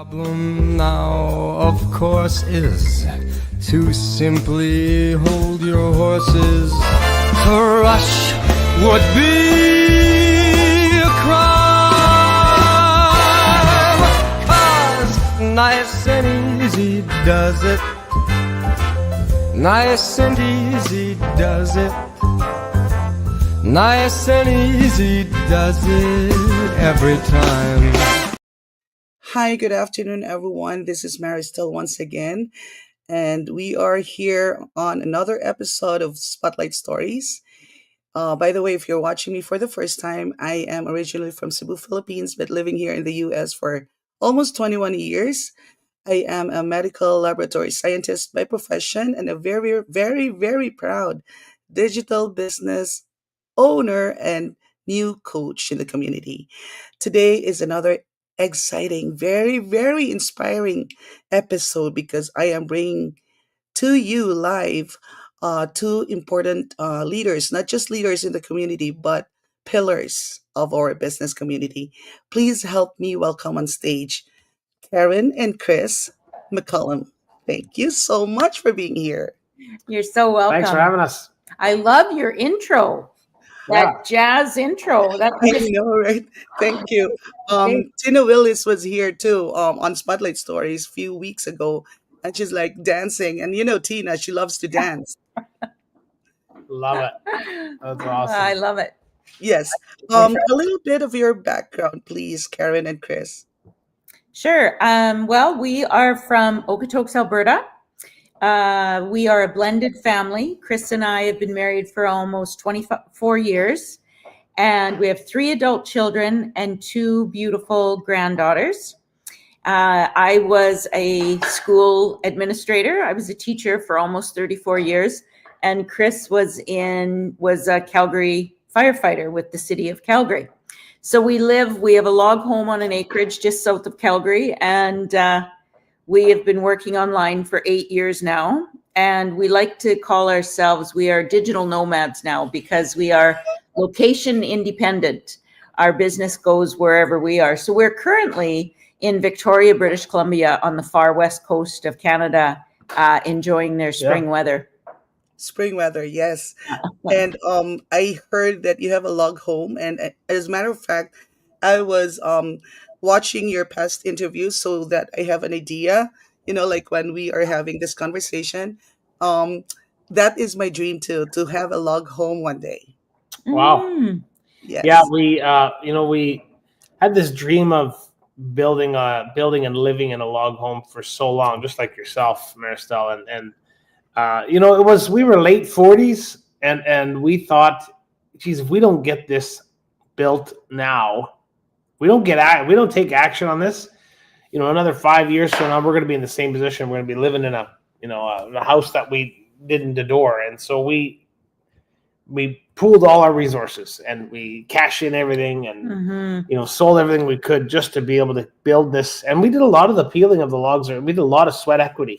Problem now, of course, is to simply hold your horses. To rush would be a crime. 'Cause nice and easy does it. Nice and easy does it. Nice and easy does it every time. Hi, good afternoon, everyone. This is Mary still once again, and we are here on another episode of Spotlight Stories. By the way, if you're watching me for the first time, I am originally from Cebu, Philippines, but living here in the US for almost 21 years. I am a medical laboratory scientist by profession and a very, very, very proud digital business owner and new coach in the community. Today is another exciting, very, very inspiring episode because I am bringing to you live two important leaders, not just leaders in the community, but pillars of our business community. Please help me welcome on stage Karen and Chris McCullum. Thank you so much for being here. You're so welcome. Thanks for having us. I love your intro, that jazz intro. That's I just know, right? Thank you. great. Tina Willis was here too on Spotlight Stories a few weeks ago, and she's like dancing. And you know, Tina, she loves to dance. Love it. That's I awesome. love it. Yes. A little bit of your background, please, Karen and Chris. Sure. Well, we are from Okotoks, Alberta. We are a blended family. Chris and I have been married for almost 24 years, and we have 3 adult children and 2 beautiful granddaughters. I was a school administrator. I was a teacher for almost 34 years, and Chris was a Calgary firefighter with the city of Calgary. So we have a log home on an acreage just south of Calgary, and we have been working online for 8 years now. And we like to call ourselves, we are digital nomads now because we are location independent. Our business goes wherever we are. So we're currently in Victoria, British Columbia, on the far west coast of Canada, enjoying their spring weather. Spring weather, yes. And I heard that you have a log home, and as a matter of fact, I was watching your past interviews so that I have an idea. You know, like when we are having this conversation, that is my dream too, to have a log home one day. Wow. Mm. Yes. Yeah, we had this dream of building and living in a log home for so long, just like yourself, Maristelle, and we were late 40s, and we thought, geez, if we don't get this built now, we don't take action on this, another 5 years from now, we're going to be in the same position. We're going to be living in a house that we didn't adore. And so we pooled all our resources and we cashed in everything and, sold everything we could just to be able to build this. And we did a lot of the peeling of the logs. We did a lot of sweat equity,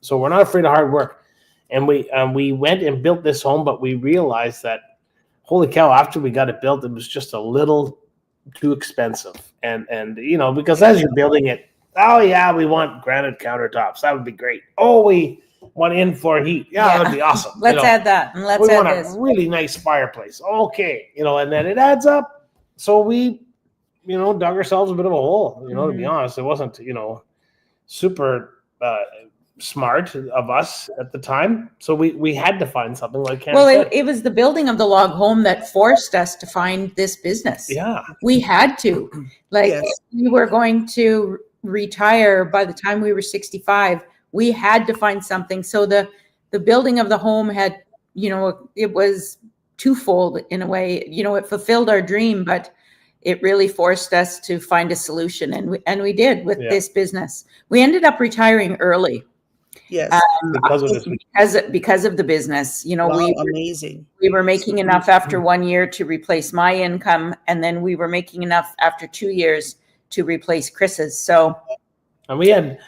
So we're not afraid of hard work. And we went and built this home, but we realized that, holy cow, after we got it built, it was just a little too expensive. And because as you're building it, oh yeah, we want granite countertops. That would be great. Oh, we want in-floor heat. Yeah, that would be awesome. Let's add that. And let's we add want this. a really nice fireplace. Okay. And then it adds up. So we, dug ourselves a bit of a hole, to be honest. It wasn't, super smart of us at the time. So we had to find something like Canada. Well, it was the building of the log home that forced us to find this business. Yeah. We had to. Yes. We were going to retire by the time we were 65. We had to find something. So the building of the home had, it was twofold in a way. It fulfilled our dream, but it really forced us to find a solution. And we did with this business. We ended up retiring early. Yes. Because of this. Because of the business, Wow, amazing. we were making enough after 1 year to replace my income, and then we were making enough after 2 years to replace Chris's. So, and we had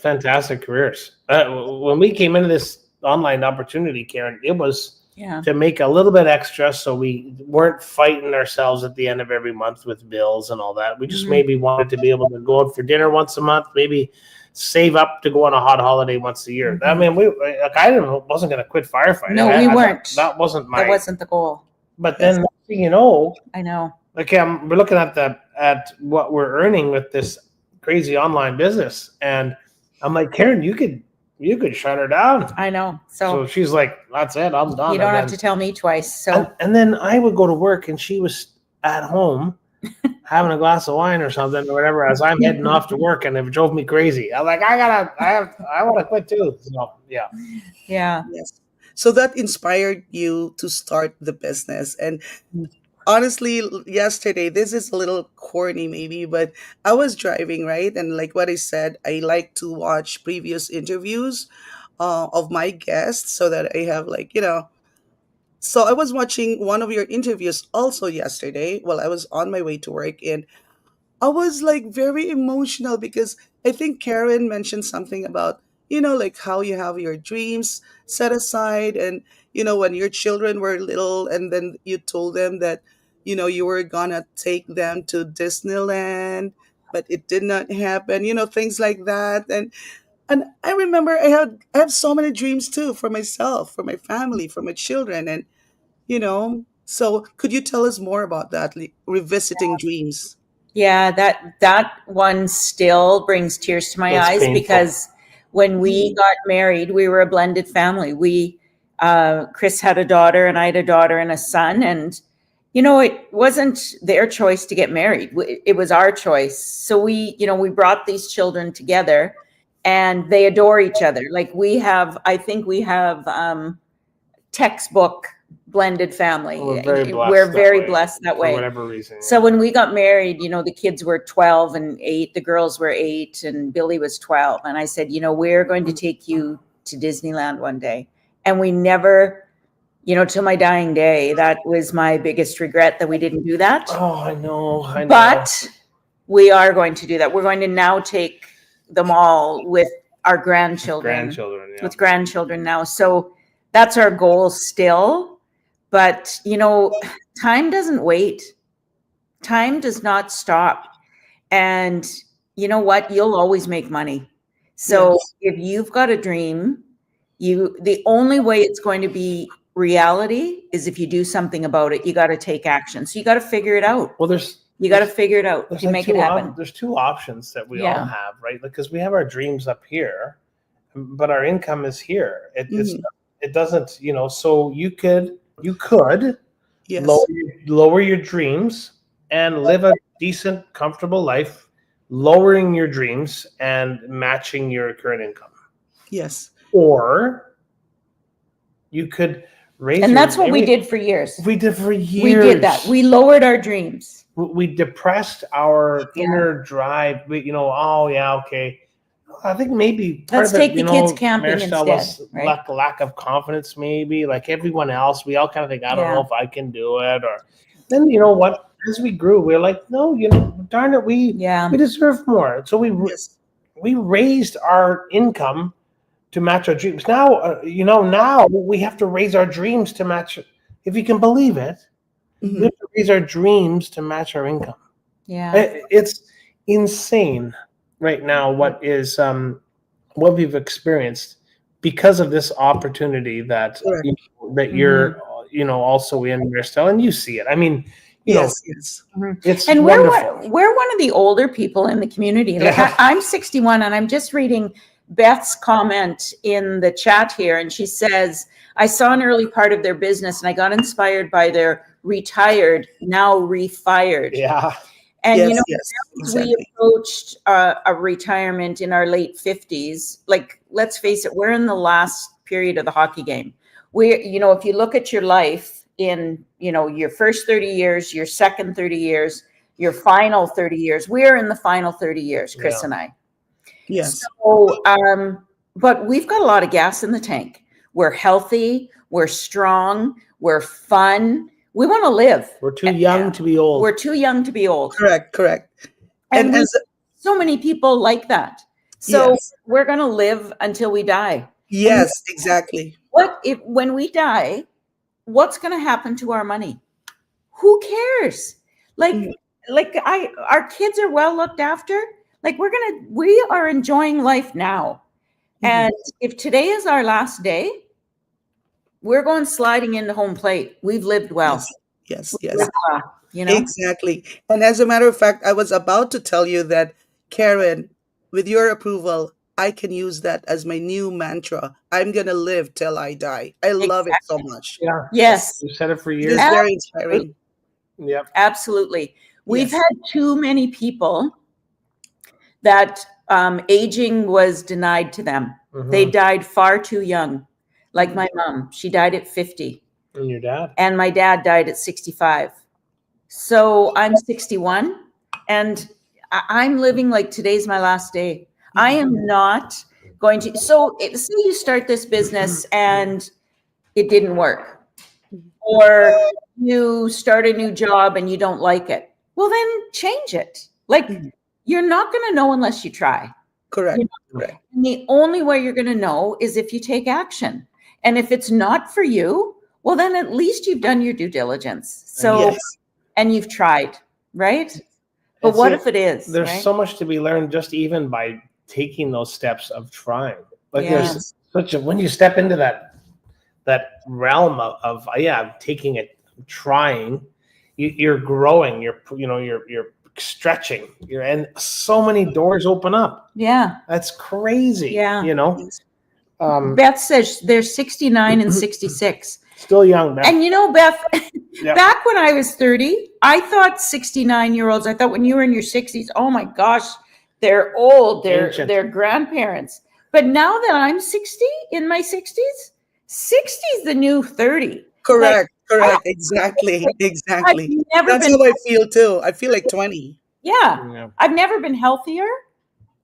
fantastic careers. When we came into this online opportunity, Karen, it was Yeah. to make a little bit extra, so we weren't fighting ourselves at the end of every month with bills and all that. We just Mhm. maybe wanted to be able to go out for dinner once a month, maybe save up to go on a hot holiday once a year. I mean, I wasn't going to quit firefighting. No, we weren't. That wasn't my. That wasn't the goal. But then, next thing you know, I know. like we're looking at what we're earning with this crazy online business, and I'm like, Karen, you could shut her down. I know. So she's like, that's it, I'm done. You don't have to tell me twice. So and then I would go to work, and she was at home having a glass of wine or something or whatever, as I'm heading off to work, and it drove me crazy. I'm like, I want to quit too. So yeah. Yes. So that inspired you to start the business. And honestly, yesterday, this is a little corny maybe, but I was driving, right? And like what I said, I like to watch previous interviews of my guests so that I have so I was watching one of your interviews also yesterday while I was on my way to work, and I was like very emotional because I think Karen mentioned something about, like how you have your dreams set aside, and, when your children were little, and then you told them that, you were gonna take them to Disneyland, but it did not happen, things like that. And I remember I have so many dreams too for myself, for my family, for my children. And, so could you tell us more about that, revisiting dreams? yeah, that one still brings tears to my That's eyes painful. because when we got married, we were a blended family. Chris had a daughter and I had a daughter and a son, and it wasn't their choice to get married. It was our choice. So we brought these children together, and they adore each other. Like I think we have textbook blended family. We're very blessed blessed that for way. whatever reason. So when we got married, the kids were 12 and 8, the girls were 8, and Billy was 12. And I said, we're going to take you to Disneyland one day. And we never, till my dying day, that was my biggest regret, that we didn't do that. Oh, I know. But we are going to do that. We're going to now take them all with our grandchildren. With grandchildren now. So that's our goal still. But, time doesn't wait. Time does not stop. And you know what? You'll always make money. So if you've got a dream, the only way it's going to be reality is if you do something about it. You got to take action. So you got to figure it out. Well, you got to figure it out to make it happen. There's two options that we all have, right? Because we have our dreams up here, but our income is here. It doesn't, so you could Yes. lower your dreams and live a decent, comfortable life, lowering your dreams and matching your current income. Yes. Or you could raise. And that's what we did for years. We did for years. We did that. We lowered our dreams. We depressed our inner drive. Okay. I think maybe let's take the kids camping instead. Right? Lack of confidence, maybe like everyone else. We all kind of think, I don't know if I can do it. Or then what? As we grew, we're like, no, darn it, we deserve more. So we raised our income to match our dreams. Now, now we have to raise our dreams to match. If you can believe it, we have to raise our dreams to match our income. Yeah, it's insane. Right now, what we've experienced because of this opportunity that you're also in, Maristelle, and you see it. I mean, yes. It's and wonderful. we're one of the older people in the community. Like I'm 61, and I'm just reading Beth's comment in the chat here, and she says, "I saw an early part of their business, and I got inspired by their retired, now refired." Yeah. And exactly. we approached a retirement in our late 50s. Like, let's face it, we're in the last period of the hockey game. If you look at your life in, your first 30 years, your second 30 years, your final 30 years, we're in the final 30 years, Chris and I. Yes. So, but we've got a lot of gas in the tank. We're healthy, we're strong, we're fun. We want to live. We're too young to be old. We're too young to be old. Correct. And so many people like that. So we're going to live until we die. Yes, exactly. When we die, what's going to happen to our money? Who cares? Like, our kids are well looked after. Like, we are enjoying life now. And if today is our last day, we're going sliding into home plate. We've lived well. Yes. You know? Exactly. And as a matter of fact, I was about to tell you that, Karen, with your approval, I can use that as my new mantra. I'm going to live till I die. I love it so much. Yeah. Yes. We've said it for It years. is very inspiring. Yep. Absolutely. We've Yes. had too many people that aging was denied to them. They died far too young. Like my mom, she died at 50. And your dad. And my dad died at 65. So I'm 61 and I'm living like today's my last day. I am not going to. So say you start this business and it didn't work, or you start a new job and you don't like it. Well, then change it. Like, you're not going to know unless you try. Correct. And the only way you're going to know is if you take action. And if it's not for you, well, then at least you've done your due diligence. So, Yes. and you've tried, right? But And what see, if it is? There's right? so much to be learned just even by taking those steps of trying. Like Yes. there's when you step into that realm of taking it, trying, you're growing, you're stretching, and so many doors open up. Yeah. That's crazy. Yeah. Yes. Beth says they're 69 and 66. Still young, Beth. And you know, Beth, Yeah. back when I was 30, I thought 69-year-olds, I thought when you were in your 60s, oh my gosh, they're old, Ancient. they're grandparents. But now that I'm 60, in my 60s, 60 is the new 30. Correct. Exactly. I've never That's been, how I feel too. I feel like 20. Yeah. I've never been healthier.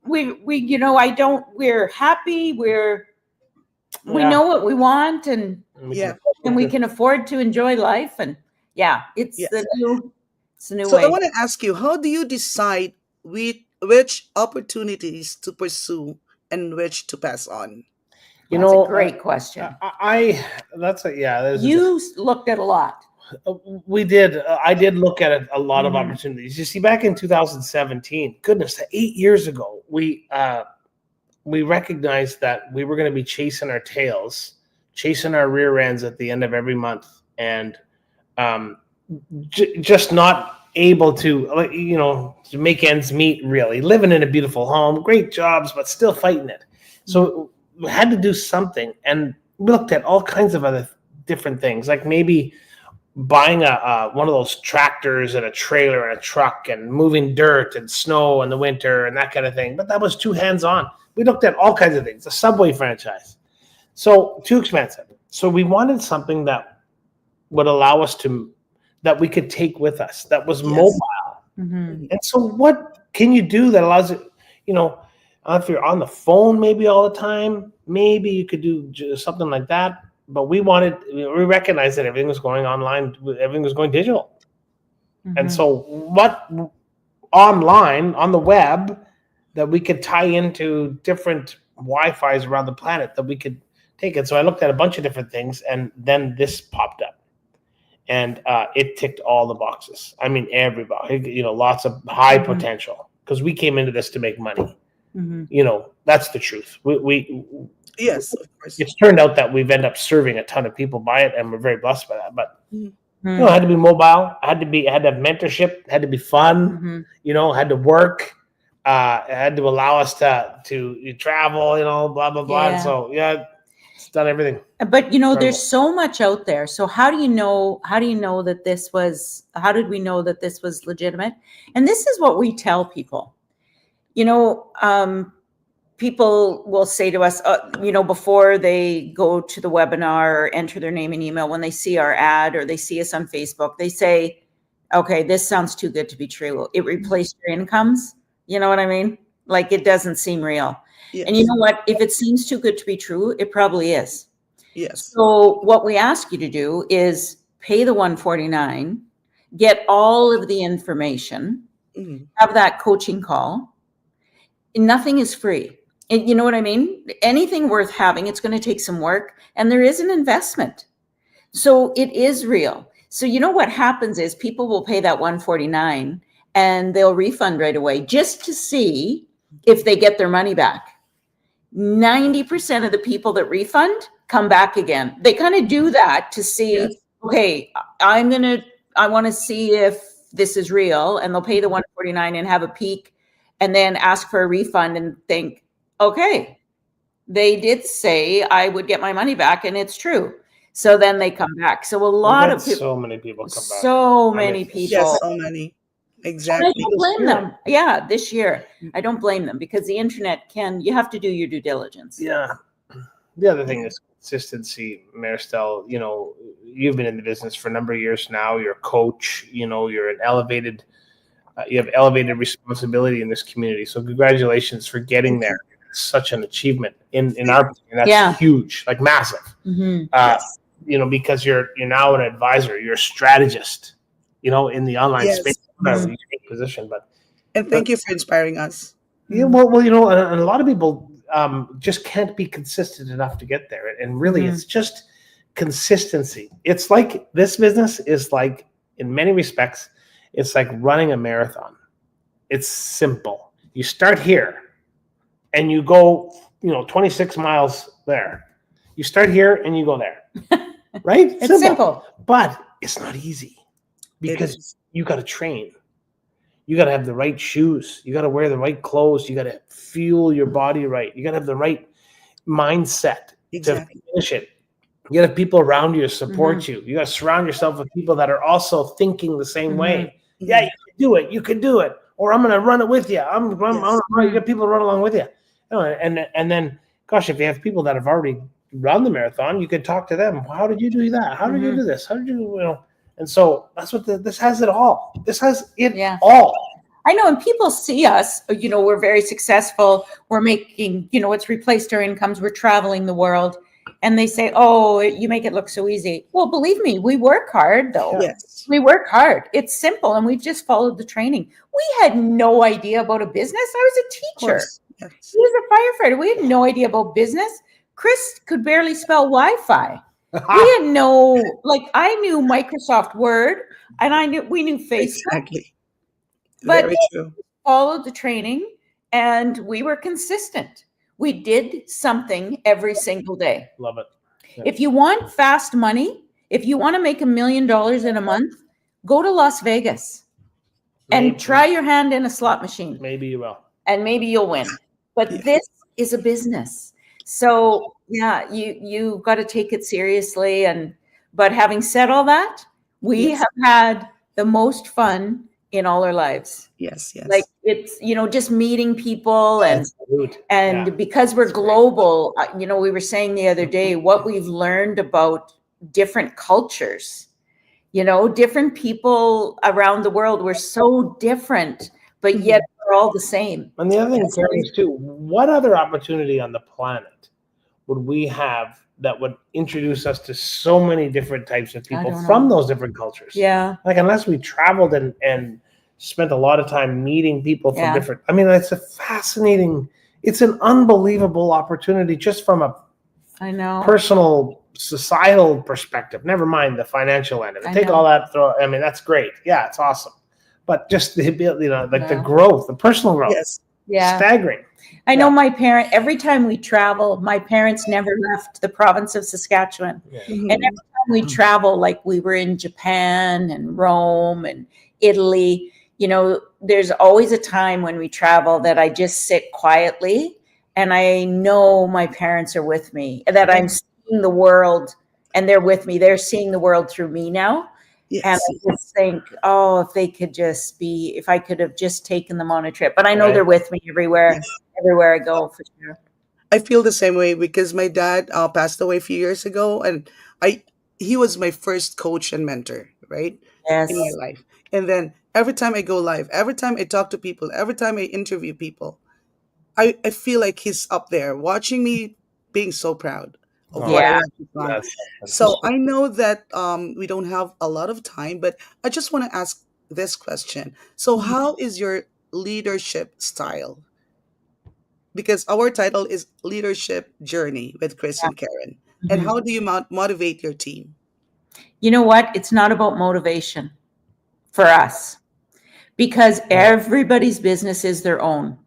We're happy. We know what we want, and Yeah. we can afford to enjoy life. And it's Yes. the new So way. I want to ask you, how do you decide which opportunities to pursue and which to pass on? That's a great question. You looked at a lot. We did. I did look at a lot of opportunities. You see, back in 2017, goodness, 8 years ago, we recognized that we were going to be chasing our tails, chasing our rear ends at the end of every month, and just not able to, to make ends meet. Really, living in a beautiful home, great jobs, but still fighting it. So we had to do something, and we looked at all kinds of other different things, like maybe buying one of those tractors and a trailer and a truck and moving dirt and snow in the winter and that kind of thing. But that was too hands-on. We looked at all kinds of things, the Subway franchise. So too expensive. So we wanted something that would allow us that we could take with us, that was mobile. Mm-hmm. And so what can you do that allows it, if you're on the phone maybe all the time, maybe you could do something like that. But we recognized that everything was going online, everything was going digital. Mm-hmm. And so what online on the web that we could tie into different Wi-Fi's around the planet that we could take it. So I looked at a bunch of different things, and then this popped up, and it ticked all the boxes. I mean, everybody, lots of high potential, because we came into this to make money. Mm-hmm. That's the truth. Yes, of course. It's turned out that we've ended up serving a ton of people by it, and we're very blessed by that. But Mm-hmm. it had to be mobile. I had to have mentorship. It had to be fun. Mm-hmm. Had to work. It had to allow us to travel. Blah blah blah. Yeah. And so it's done everything. But there's so much out there. So how do you know that this was? How did we know that this was legitimate? And this is what we tell people. People will say to us, before they go to the webinar or enter their name and email, when they see our ad or they see us on Facebook, they say, okay, this sounds too good to be true. It replaced your incomes. You know what I mean? Like, it doesn't seem real. Yes. And you know what? If it seems too good to be true, it probably is. Yes. So what we ask you to do is pay the $149, get all of the information, have that coaching call. Nothing is free. And you know what I mean? Anything worth having, it's going to take some work, and there is an investment. So it is real. So you know what happens is people will pay that 149 and they'll refund right away just to see if they get their money back. 90% of the people that refund come back again. They kind of do that to see, Yes. okay, I want to see if this is real, and they'll pay the 149 and have a peek and then ask for a refund and think, okay, they did say I would get my money back and it's true. So then they come back. So a lot We've of had people, so many people come back. so I many mean, people. Yes, so many. And I Exactly. don't blame them. Yeah, this year. I don't blame them because the internet you have to do your due diligence. Yeah. The other thing is consistency, Maristelle. You know, you've been in the business for a number of years now. You're a coach. You know, you're an elevated. You have elevated responsibility in this community. So congratulations for getting there. It's such an achievement in our opinion. That's Yeah. huge, like massive. Mhm. You know, because you're now an advisor. You're a strategist. You know, in the online Yes. space, that's a unique position. But And thank you for inspiring us. yeah, well, you know, and a lot of people just can't be consistent enough to get there. And really, it's just consistency. It's like this business is like, in many respects, it's like running a marathon. It's simple. You start here and you go, 26 miles there. You start here and you go there. Right? It's simple. But it's not easy because is. you got to train. You got to have the right shoes. You got to wear the right clothes. You got to fuel your body right. You got to have the right mindset Exactly. to finish it. You got to have people around you to support you. You got to surround yourself with people that are also thinking the same way. Yeah, you can do it. You can do it. Or I'm going to run it with you. I'm you got people to run along with you. And then, gosh, if you have people that have already run the marathon, you could talk to them. How did you do that? How did you do this? How did you, And so that's what this has it all. This has it all. I know, and people see us, we're very successful. We're making, it's replaced our incomes. We're traveling the world. And they say, oh, you make it look so easy. Well, believe me, we work hard, though. Yes. We work hard. It's simple, and we've just followed the training. We had no idea about a business. I was a Of teacher. course. Yes. He was a firefighter. We had no idea about business. Chris could barely spell Wi-Fi. We had I knew Microsoft Word, and we knew Facebook. Exactly. But Very true. followed the training, and we were consistent. We did something every single day. Love it. Yeah. If you want fast money, if you want to make $1 million in a month, go to Las Vegas and try your hand in a slot machine. Maybe you will. And maybe you'll win. But this is a business. So yeah, you got to take it seriously. But having said all that, we have had the most fun in all our lives. Yes. Yes. Like it's, just meeting people and Yeah. because we're global, we were saying the other day what we've learned about different cultures, different people around the world. We're so different, but yet we're all the same. And the other thing is too, what other opportunity on the planet would we have that would introduce us to so many different types of people from those different cultures? Yeah. Like unless we traveled and spent a lot of time meeting people from different, it's a fascinating, it's an unbelievable opportunity just from a personal, societal perspective. Never mind the financial end of it. Take all that, that's great. Yeah, it's awesome. But just the ability, the growth, the personal growth. Yes. Yeah. Staggering. I know every time we travel, my parents never left the province of Saskatchewan. Yeah. And every time we travel, like we were in Japan and Rome and Italy, there's always a time when we travel that I just sit quietly and I know my parents are with me, that I'm seeing the world and they're with me. They're seeing the world through me now. Yes. And I just think, if I could have just taken them on a trip. But I know they're with me everywhere I go, for sure. I feel the same way because my dad passed away a few years ago, and he was my first coach and mentor, right? Yes. In my life. And then every time I go live, every time I talk to people, every time I interview people, I feel like he's up there watching me, being so proud of what I have done. So I know that we don't have a lot of time, but I just want to ask this question. So how is your leadership style? Because our title is Leadership Journey with Chris and Karen. And how do you motivate your team? You know what? It's not about motivation for us because everybody's business is their own.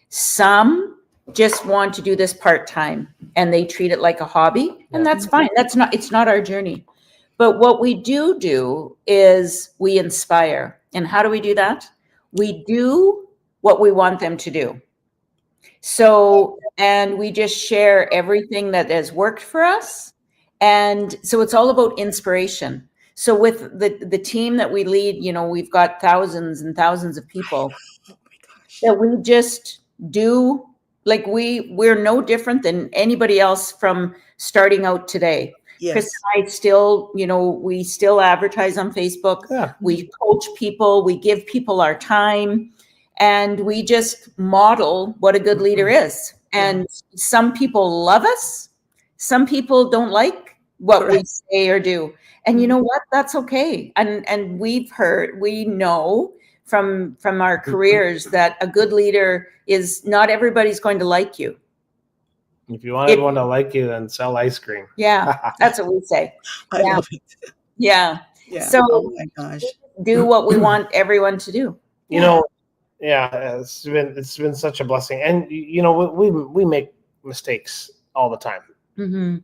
Some just want to do this part-time and they treat it like a hobby, and that's fine. It's not our journey. But what we do is we inspire. And how do we do that? We do what we want them to do. So, and we just share everything that has worked for us. And so it's all about inspiration. So with the team that we lead, you know, we've got thousands and thousands of people that we just do, like we're no different than anybody else from starting out today. Yes. Chris and I still, you know, we still advertise on Facebook. Yeah. We coach people, we give people our time, and we just model what a good leader is. And some people love us. Some people don't like what we say or do. And you know what? That's okay. And we know from our careers that a good leader is not everybody's going to like you. If you want everyone to like you, then sell ice cream. Yeah, that's what we say. I love it. Yeah. Yeah. So oh my gosh. do what we want everyone to do. You know, it's been such a blessing, and you know we make mistakes all the time. Mm-hmm.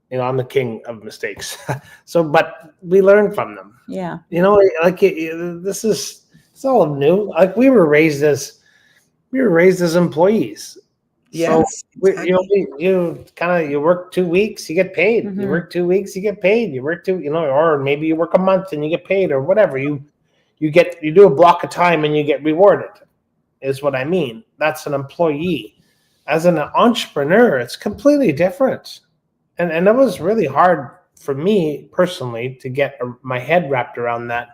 You know, I'm the king of mistakes. So, but we learn from them. Yeah. You know, like it's all new. Like we were raised as employees. Yes. So you work 2 weeks, you get paid. Mhm. You work 2 weeks, you get paid. You work or maybe you work a month and you get paid, or whatever. You do a block of time and you get rewarded. Is what I mean. That's an employee. As an entrepreneur, it's completely different. And it was really hard for me personally to get my head wrapped around that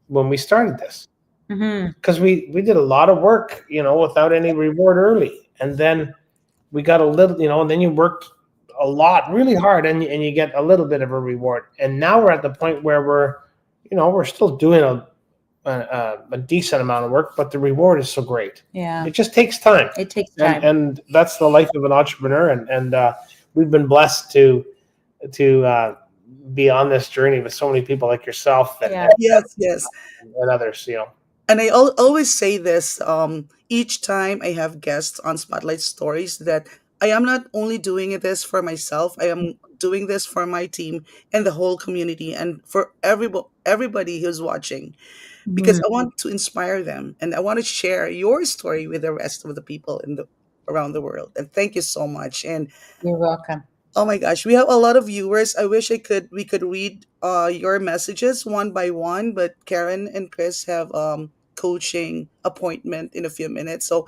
when we started this. Mm-hmm. Because we did a lot of work, you know, without any reward early. And then we got a little, you know, and then you worked a lot, really hard, and you get a little bit of a reward. And now we're at the point where we're still doing a decent amount of work, but the reward is so great. Yeah. It just takes time. It takes time. And that's the life of an entrepreneur. And we've been blessed to be on this journey with so many people like yourself and Yes. and others, you know. And I always say this each time I have guests on Spotlight Stories, that I am not only doing this for myself, I am doing this for my team and the whole community and for everybody who's watching, because I want to inspire them and I want to share your story with the rest of the people around the world. And thank you so much. And You're welcome. oh my gosh, we have a lot of viewers. I wish we could read your messages one by one, but Karen and Chris have coaching appointment in a few minutes. So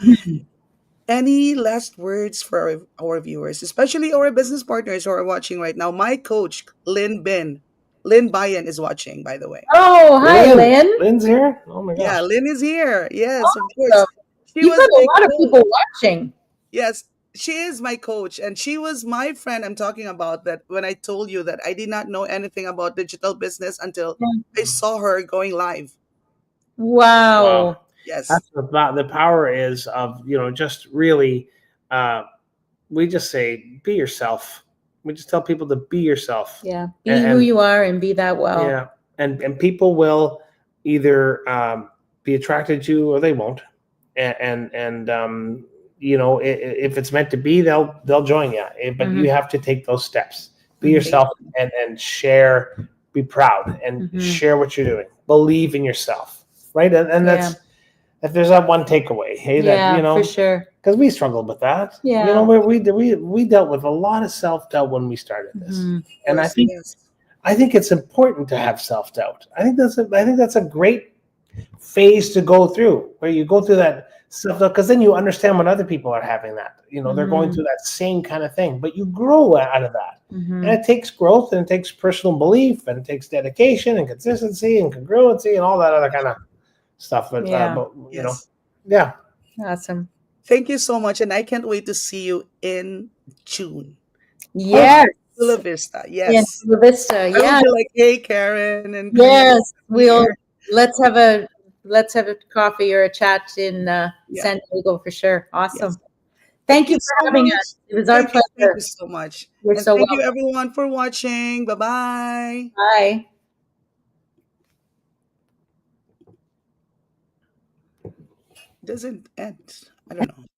any last words for our viewers, especially our business partners who are watching right now? My coach, Lynn Bayan is watching, by the way. Oh, hi, Lynn. Lynn's here? Oh my gosh. Yeah, Lynn is here. Yes, of course. Awesome. She You've was got a my lot of coach. people watching. Yes, she is my coach, and she was my friend. I'm talking about that when I told you that I did not know anything about digital business until I saw her going live. Wow. Yes. That's what the power is of, you know, just really, we just say, be yourself. We just tell people to be yourself. Yeah. Be who you are and be that well. Yeah. And people will either be attracted to you or they won't. And you know, if it's meant to be, they'll join you. But you have to take those steps. Be yourself and share, be proud and share what you're doing. Believe in yourself. Right. And that's, if there's that one takeaway, hey, that, you know, for sure. Because we struggled with that. Yeah. You know, we dealt with a lot of self-doubt when we started this. And I think it's important to have self-doubt. I think that's a great phase to go through, where you go through that self-doubt, because then you understand when other people are having that. You know, they're going through that same kind of thing, but you grow out of that. And it takes growth, and it takes personal belief, and it takes dedication and consistency and congruency and all that other kind of stuff. But, you know, yeah. Awesome. Thank you so much, and I can't wait to see you in June. Yes. Chula Vista. Yes. In Chula Vista. I Yeah. will be like, hey, Karen, and Yes. Let's have a coffee or a chat in San Diego for sure. Awesome. Yes. Thank you for having much. us. It was our pleasure. Thank you so much. You're And so thank you welcome. everyone for watching. Bye-bye. Bye. doesn't end. I don't know.